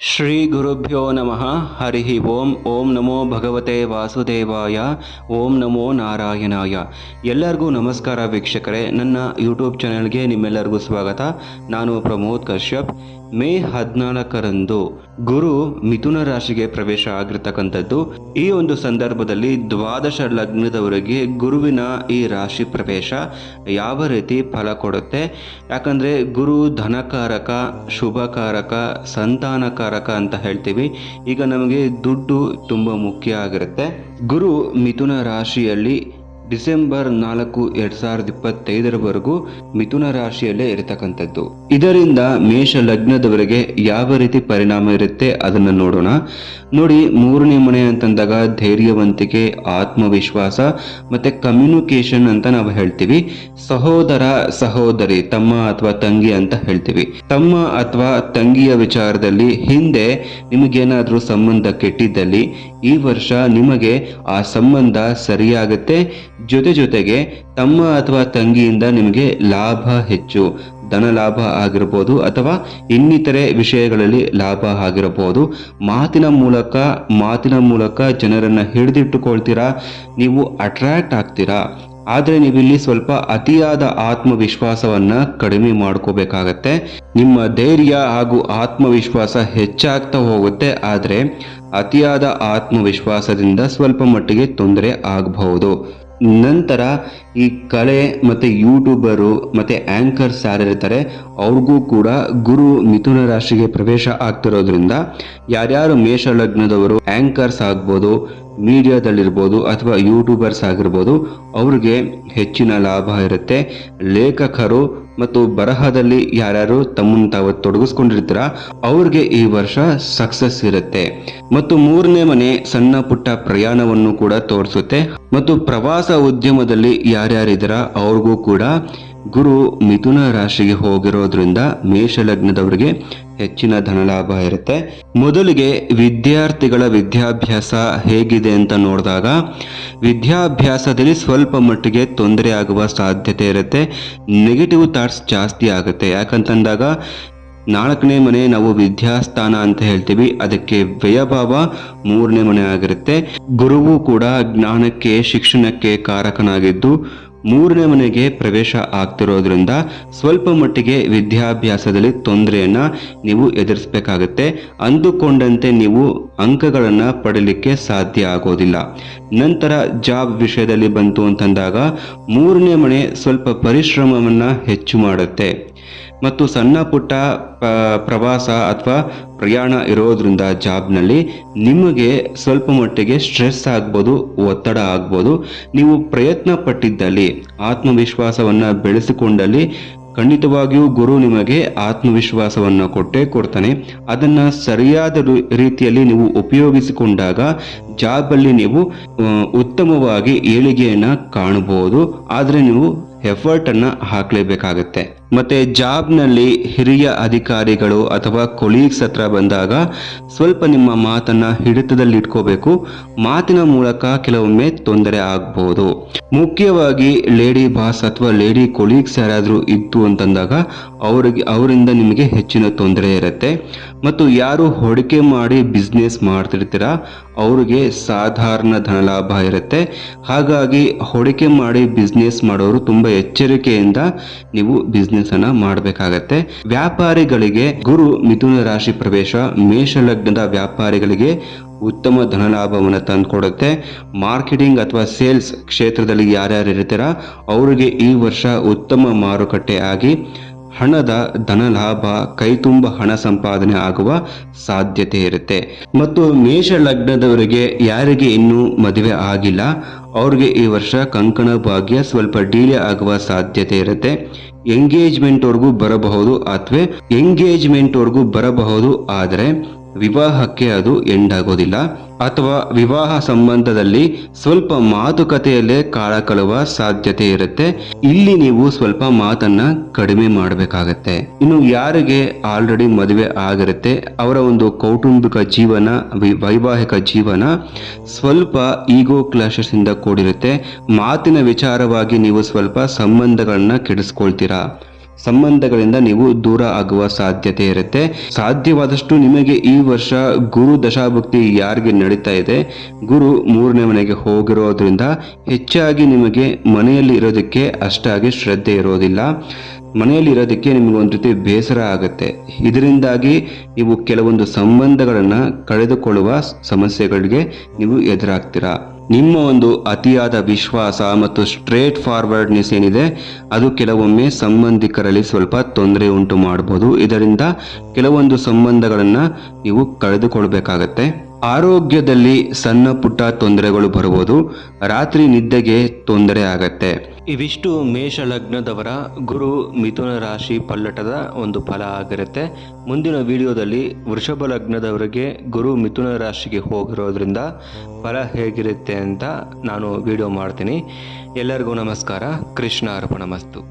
ಶ್ರೀ ಗುರುಭ್ಯೋ ನಮಃ. ಹರಿ ಓಂ. ಓಂ ನಮೋ ಭಗವತೆ ವಾಸುದೇವಾಯ. ಓಂ ನಮೋ ನಾರಾಯಣಾಯ. ಎಲ್ಲರಿಗೂ ನಮಸ್ಕಾರ ವೀಕ್ಷಕರೇ, ನನ್ನ ಯೂಟ್ಯೂಬ್ ಚಾನೆಲ್ಗೆ ನಿಮ್ಮೆಲ್ಲರಿಗೂ ಸ್ವಾಗತ. ನಾನು ಪ್ರಮೋದ್ ಕಶ್ಯಪ್. ಮೇ 14ರಂದು ಗುರು ಮಿಥುನ ರಾಶಿಗೆ ಪ್ರವೇಶ ಆಗಿರ್ತಕ್ಕಂಥದ್ದು. ಈ ಒಂದು ಸಂದರ್ಭದಲ್ಲಿ ದ್ವಾದಶ ಲಗ್ನದವರೆಗೆ ಗುರುವಿನ ಈ ರಾಶಿ ಪ್ರವೇಶ ಯಾವ ರೀತಿ ಫಲ ಕೊಡುತ್ತೆ, ಯಾಕಂದರೆ ಗುರು ಧನಕಾರಕ, ಶುಭಕಾರಕ, ಸಂತಾನಕಾರಕ ಅಂತ ಹೇಳ್ತೀವಿ. ಈಗ ನಮಗೆ ದುಡ್ಡು ತುಂಬ ಮುಖ್ಯ ಆಗಿರುತ್ತೆ. ಗುರು ಮಿಥುನ ರಾಶಿಯಲ್ಲಿ ಡಿಸೆಂಬರ್ 4, 2025 ಮಿಥುನ ರಾಶಿಯಲ್ಲೇ ಇರತಕ್ಕಂಥದ್ದು. ಇದರಿಂದ ಮೇಷ ಲಗ್ನದವರೆಗೆ ಯಾವ ರೀತಿ ಪರಿಣಾಮ ಇರುತ್ತೆ ಅದನ್ನು ನೋಡೋಣ. ನೋಡಿ, 3ನೇ ಮನೆ ಅಂತಂದಾಗ ಧೈರ್ಯವಂತಿಕೆ, ಆತ್ಮವಿಶ್ವಾಸ ಮತ್ತೆ ಕಮ್ಯುನಿಕೇಶನ್ ಅಂತ ನಾವು ಹೇಳ್ತೀವಿ. ಸಹೋದರ ಸಹೋದರಿ, ತಮ್ಮ ಅಥವಾ ತಂಗಿ ಅಂತ ಹೇಳ್ತೀವಿ. ತಮ್ಮ ಅಥವಾ ತಂಗಿಯ ವಿಚಾರದಲ್ಲಿ ಹಿಂದೆ ನಿಮಗೇನಾದ್ರೂ ಸಂಬಂಧ ಕೆಟ್ಟಿದ್ದಲ್ಲಿ ಈ ವರ್ಷ ನಿಮಗೆ ಆ ಸಂಬಂಧ ಸರಿಯಾಗುತ್ತೆ. ಜೊತೆಗೆ ತಮ್ಮ ಅಥವಾ ತಂಗಿಯಿಂದ ನಿಮಗೆ ಲಾಭ ಹೆಚ್ಚು, ಧನ ಲಾಭ ಆಗಿರಬಹುದು ಅಥವಾ ಇನ್ನಿತರೆ ವಿಷಯಗಳಲ್ಲಿ ಲಾಭ ಆಗಿರಬಹುದು. ಮಾತಿನ ಮೂಲಕ ಜನರನ್ನ ಹಿಡಿದಿಟ್ಟುಕೊಳ್ತೀರಾ, ನೀವು ಅಟ್ರಾಕ್ಟ್ ಆಗ್ತೀರಾ. ಆದರೆ ನೀವಿಲ್ಲಿ ಸ್ವಲ್ಪ ಅತಿಯಾದ ಆತ್ಮವಿಶ್ವಾಸವನ್ನ ಕಡಿಮೆ ಮಾಡ್ಕೋಬೇಕಾಗತ್ತೆ. ನಿಮ್ಮ ಧೈರ್ಯ ಹಾಗೂ ಆತ್ಮವಿಶ್ವಾಸ ಹೆಚ್ಚಾಗ್ತಾ ಹೋಗುತ್ತೆ. ಆದರೆ ಅತಿಯಾದ ಆತ್ಮವಿಶ್ವಾಸದಿಂದ ಸ್ವಲ್ಪ ಮಟ್ಟಿಗೆ ತೊಂದರೆ ಆಗಬಹುದು. ನಂತರ ಈ ಕಲೆ ಮತ್ತು ಯೂಟ್ಯೂಬರು ಮತ್ತು ಆ್ಯಂಕರ್ಸ್ ಯಾರಿರ್ತಾರೆ ಅವ್ರಿಗೂ ಕೂಡ ಗುರು ಮಿಥುನ ರಾಶಿಗೆ ಪ್ರವೇಶ ಆಗ್ತಿರೋದ್ರಿಂದ ಯಾರ್ಯಾರು ಮೇಷ ಲಗ್ನದವರು ಆ್ಯಂಕರ್ಸ್ ಆಗ್ಬೋದು, ಮೀಡಿಯಾದಲ್ಲಿರ್ಬೋದು ಅಥವಾ ಯೂಟ್ಯೂಬರ್ಸ್ ಆಗಿರ್ಬೋದು, ಅವ್ರಿಗೆ ಹೆಚ್ಚಿನ ಲಾಭ ಇರುತ್ತೆ. ಲೇಖಕರು ಮತ್ತು ಬರಹದಲ್ಲಿ ಯಾರ್ಯಾರು ತಮ್ಮನ್ನು ತಾವು ತೊಡಗಿಸ್ಕೊಂಡಿರ್ತೀರ ಅವ್ರಿಗೆ ಈ ವರ್ಷ ಸಕ್ಸಸ್ ಇರುತ್ತೆ. ಮತ್ತು 3ನೇ ಮನೆ ಸಣ್ಣ ಪುಟ್ಟ ಪ್ರಯಾಣವನ್ನು ಕೂಡ ತೋರಿಸುತ್ತೆ. ಮತ್ತು ಪ್ರವಾಸ ಉದ್ಯಮದಲ್ಲಿ ಯಾರ್ಯಾರಿದ್ದೀರ ಅವ್ರಿಗೂ ಕೂಡ ಗುರು ಮಿಥುನ ರಾಶಿಗೆ ಹೋಗಿರೋದ್ರಿಂದ ಮೇಷ ಲಗ್ನದವರಿಗೆ ಹೆಚ್ಚಿನ ಧನಲಾಭ ಇರುತ್ತೆ. ಮೊದಲಿಗೆ ವಿದ್ಯಾರ್ಥಿಗಳ ವಿದ್ಯಾಭ್ಯಾಸ ಹೇಗಿದೆ ಅಂತ ನೋಡಿದಾಗ ವಿದ್ಯಾಭ್ಯಾಸದಲ್ಲಿ ಸ್ವಲ್ಪ ಮಟ್ಟಿಗೆ ತೊಂದರೆ ಆಗುವ ಸಾಧ್ಯತೆ ಇರುತ್ತೆ. ನೆಗೆಟಿವ್ ಥಾಟ್ಸ್ ಜಾಸ್ತಿ ಆಗುತ್ತೆ. ಯಾಕಂತಂದಾಗ 4ನೇ ಮನೆ ನಾವು ವಿದ್ಯಾಸ್ಥಾನ ಅಂತ ಹೇಳ್ತೀವಿ, ಅದಕ್ಕೆ ವ್ಯಯಭಾವ 3ನೇ ಮನೆ ಆಗಿರುತ್ತೆ. ಗುರುವು ಕೂಡ ಜ್ಞಾನಕ್ಕೆ, ಶಿಕ್ಷಣಕ್ಕೆ ಕಾರಕನಾಗಿದ್ದು 3ನೇ ಮನೆಗೆ ಪ್ರವೇಶ ಆಗ್ತಿರೋದ್ರಿಂದ ಸ್ವಲ್ಪ ಮಟ್ಟಿಗೆ ವಿದ್ಯಾಭ್ಯಾಸದಲ್ಲಿ ತೊಂದರೆಯನ್ನ ನೀವು ಎದುರಿಸಬೇಕಾಗತ್ತೆ. ಅಂದುಕೊಂಡಂತೆ ನೀವು ಅಂಕಗಳನ್ನು ಪಡೀಲಿಕ್ಕೆ ಸಾಧ್ಯ ಆಗೋದಿಲ್ಲ. ನಂತರ ಜಾಬ್ ವಿಷಯದಲ್ಲಿ ಬಂತು ಅಂತಂದಾಗ 3ನೇ ಮನೆ ಸ್ವಲ್ಪ ಪರಿಶ್ರಮವನ್ನು ಹೆಚ್ಚು ಮಾಡುತ್ತೆ. ಮತ್ತು ಸಣ್ಣ ಪುಟ್ಟ ಪ್ರವಾಸ ಅಥವಾ ಪ್ರಯಾಣ ಇರೋದ್ರಿಂದ ಜಾಬ್ನಲ್ಲಿ ನಿಮಗೆ ಸ್ವಲ್ಪ ಮಟ್ಟಿಗೆ ಸ್ಟ್ರೆಸ್ ಆಗ್ಬೋದು, ಒತ್ತಡ ಆಗ್ಬೋದು. ನೀವು ಪ್ರಯತ್ನ ಪಟ್ಟಿದ್ದಲ್ಲಿ, ಆತ್ಮವಿಶ್ವಾಸವನ್ನು ಬೆಳೆಸಿಕೊಂಡಲ್ಲಿ ಖಂಡಿತವಾಗಿಯೂ ಗುರು ನಿಮಗೆ ಆತ್ಮವಿಶ್ವಾಸವನ್ನು ಕೊಡ್ತಾನೆ. ಅದನ್ನು ಸರಿಯಾದ ರೀತಿಯಲ್ಲಿ ನೀವು ಉಪಯೋಗಿಸಿಕೊಂಡಾಗ ಜಾಬಲ್ಲಿ ನೀವು ಉತ್ತಮವಾಗಿ ಏಳಿಗೆಯನ್ನು ಕಾಣಬಹುದು. ಆದರೆ ನೀವು ಎಫರ್ಟನ್ನು ಹಾಕಲೇಬೇಕಾಗತ್ತೆ. ಮತ್ತೆ ಜಾಬ್ನಲ್ಲಿ ಹಿರಿಯ ಅಧಿಕಾರಿಗಳು ಅಥವಾ ಕೊಲೀಗ್ಸ್ ಹತ್ರ ಬಂದಾಗ ಸ್ವಲ್ಪ ನಿಮ್ಮ ಮಾತನ್ನ ಹಿಡಿತದಲ್ಲಿ ಇಟ್ಕೋಬೇಕು. ಮಾತಿನ ಮೂಲಕ ಕೆಲವೊಮ್ಮೆ ತೊಂದರೆ ಆಗಬಹುದು. ಮುಖ್ಯವಾಗಿ ಲೇಡಿ ಬಾಸ್ ಅಥವಾ ಲೇಡಿ ಕೊಲೀಗ್ಸ್ ಯಾರಾದರೂ ಇತ್ತು ಅಂತಂದಾಗ ಅವರಿಂದ ನಿಮಗೆ ಹೆಚ್ಚಿನ ತೊಂದರೆ ಇರುತ್ತೆ. ಮತ್ತು ಯಾರು ಹೂಡಿಕೆ ಮಾಡಿ ಬಿಸ್ನೆಸ್ ಮಾಡ್ತಿರ್ತೀರ ಅವ್ರಿಗೆ ಸಾಧಾರಣ ಧನಲಾಭ ಇರುತ್ತೆ. ಹಾಗಾಗಿ ಹೂಡಿಕೆ ಮಾಡಿ ಬಿಸ್ನೆಸ್ ಮಾಡೋರು ತುಂಬ ಎಚ್ಚರಿಕೆಯಿಂದ ನೀವು ಬಿಸ್ನೆಸ್ ಅನ್ನ ಮಾಡಬೇಕಾಗತ್ತೆ. ವ್ಯಾಪಾರಿಗಳಿಗೆ ಗುರು ಮಿಥುನ ರಾಶಿ ಪ್ರವೇಶ ಮೇಷ ಲಗ್ನದ ವ್ಯಾಪಾರಿಗಳಿಗೆ ಉತ್ತಮ ಧನಲಾಭವನ್ನು ತಂದುಕೊಡುತ್ತೆ. ಮಾರ್ಕೆಟಿಂಗ್ ಅಥವಾ ಸೇಲ್ಸ್ ಕ್ಷೇತ್ರದಲ್ಲಿ ಯಾರ್ಯಾರು ಇರ್ತೀರ ಅವರಿಗೆ ಈ ವರ್ಷ ಉತ್ತಮ ಮಾರುಕಟ್ಟೆ ಆಗಿ ಹಣದ ಧನ ಲಾಭ, ಕೈತುಂಬ ಹಣ ಸಂಪಾದನೆ ಆಗುವ ಸಾಧ್ಯತೆ ಇರುತ್ತೆ. ಮತ್ತು ಮೇಷ ಲಗ್ನದವರಿಗೆ ಯಾರಿಗೆ ಇನ್ನೂ ಮದುವೆ ಆಗಿಲ್ಲ ಅವ್ರಿಗೆ ಈ ವರ್ಷ ಕಂಕಣ ಭಾಗ್ಯ ಸ್ವಲ್ಪ ಡಿಲೇ ಆಗುವ ಸಾಧ್ಯತೆ ಇರುತ್ತೆ. ಎಂಗೇಜ್ಮೆಂಟ್ವರೆಗೂ ಬರಬಹುದು, ಆದರೆ ವಿವಾಹಕ್ಕೆ ಅದು ಎಂಡ್ ಆಗೋದಿಲ್ಲ. ಅಥವಾ ವಿವಾಹ ಸಂಬಂಧದಲ್ಲಿ ಸ್ವಲ್ಪ ಮಾತುಕತೆಯಲ್ಲೇ ಕಾಳ ಕಳುವ ಸಾಧ್ಯತೆ ಇರುತ್ತೆ. ಇಲ್ಲಿ ನೀವು ಸ್ವಲ್ಪ ಮಾತನ್ನ ಕಡಿಮೆ ಮಾಡಬೇಕಾಗತ್ತೆ. ಇನ್ನು ಯಾರಿಗೆ ಆಲ್ರೆಡಿ ಮದುವೆ ಆಗಿರುತ್ತೆ ಅವರ ಒಂದು ಕೌಟುಂಬಿಕ ಜೀವನ, ವೈವಾಹಿಕ ಜೀವನ ಸ್ವಲ್ಪ ಈಗೋ ಕ್ಲಾಶಸ್ ಇಂದ ಕೂಡಿರುತ್ತೆ. ಮಾತಿನ ವಿಚಾರವಾಗಿ ನೀವು ಸ್ವಲ್ಪ ಸಂಬಂಧಗಳನ್ನ ಕೆಡಿಸ್ಕೊಳ್ತೀರಾ. ಸಂಬಂಧಗಳಿಂದ ನೀವು ದೂರ ಆಗುವ ಸಾಧ್ಯತೆ ಇರುತ್ತೆ. ಸಾಧ್ಯವಾದಷ್ಟು ನಿಮಗೆ ಈ ವರ್ಷ ಗುರು ದಶಾಭುಕ್ತಿ ಯಾರಿಗೆ ನಡೀತಾ ಇದೆ, ಗುರು 3ನೇ ಮನೆಗೆ ಹೋಗಿರೋದ್ರಿಂದ ಹೆಚ್ಚಾಗಿ ನಿಮಗೆ ಮನೆಯಲ್ಲಿ ಇರೋದಕ್ಕೆ ಅಷ್ಟಾಗಿ ಶ್ರದ್ಧೆ ಇರೋದಿಲ್ಲ. ಮನೆಯಲ್ಲಿ ಇರೋದಕ್ಕೆ ನಿಮಗೆ ಒಂದು ರೀತಿ ಬೇಸರ ಆಗುತ್ತೆ. ಇದರಿಂದಾಗಿ ನೀವು ಕೆಲವೊಂದು ಸಂಬಂಧಗಳನ್ನು ಕಳೆದುಕೊಳ್ಳುವ ಸಮಸ್ಯೆಗಳಿಗೆ ನೀವು ಎದುರಾಗ್ತೀರಾ. ನಿಮ್ಮ ಒಂದು ಅತಿಯಾದ ವಿಶ್ವಾಸ ಮತ್ತು ಸ್ಟ್ರೇಟ್ ಫಾರ್ವರ್ಡ್ನೆಸ್ ಏನಿದೆ ಅದು ಕೆಲವೊಮ್ಮೆ ಸಂಬಂಧಿಕರಲ್ಲಿ ಸ್ವಲ್ಪ ತೊಂದರೆ ಉಂಟು ಮಾಡಬಹುದು. ಇದರಿಂದ ಕೆಲವೊಂದು ಸಂಬಂಧಗಳನ್ನು ನೀವು ಕಳೆದುಕೊಳ್ಬೇಕಾಗತ್ತೆ. ಆರೋಗ್ಯದಲ್ಲಿ ಸಣ್ಣ ಪುಟ್ಟ ತೊಂದರೆಗಳು ಬರಬಹುದು. ರಾತ್ರಿ ನಿದ್ದೆಗೆ ತೊಂದರೆ ಆಗತ್ತೆ. ಇವಿಷ್ಟು ಮೇಷ ಲಗ್ನದವರ ಗುರು ಮಿಥುನ ರಾಶಿ ಪಲ್ಲಟದ ಒಂದು ಫಲ ಆಗಿರುತ್ತೆ. ಮುಂದಿನ ವಿಡಿಯೋದಲ್ಲಿ ವೃಷಭ ಲಗ್ನದವರಿಗೆ ಗುರು ಮಿಥುನ ರಾಶಿಗೆ ಹೋಗಿರೋದ್ರಿಂದ ಫಲ ಹೇಗಿರುತ್ತೆ ಅಂತ ನಾನು ವಿಡಿಯೋ ಮಾಡ್ತೀನಿ. ಎಲ್ಲರಿಗೂ ನಮಸ್ಕಾರ. ಕೃಷ್ಣ ಅರ್ಪಣಮಸ್ತು.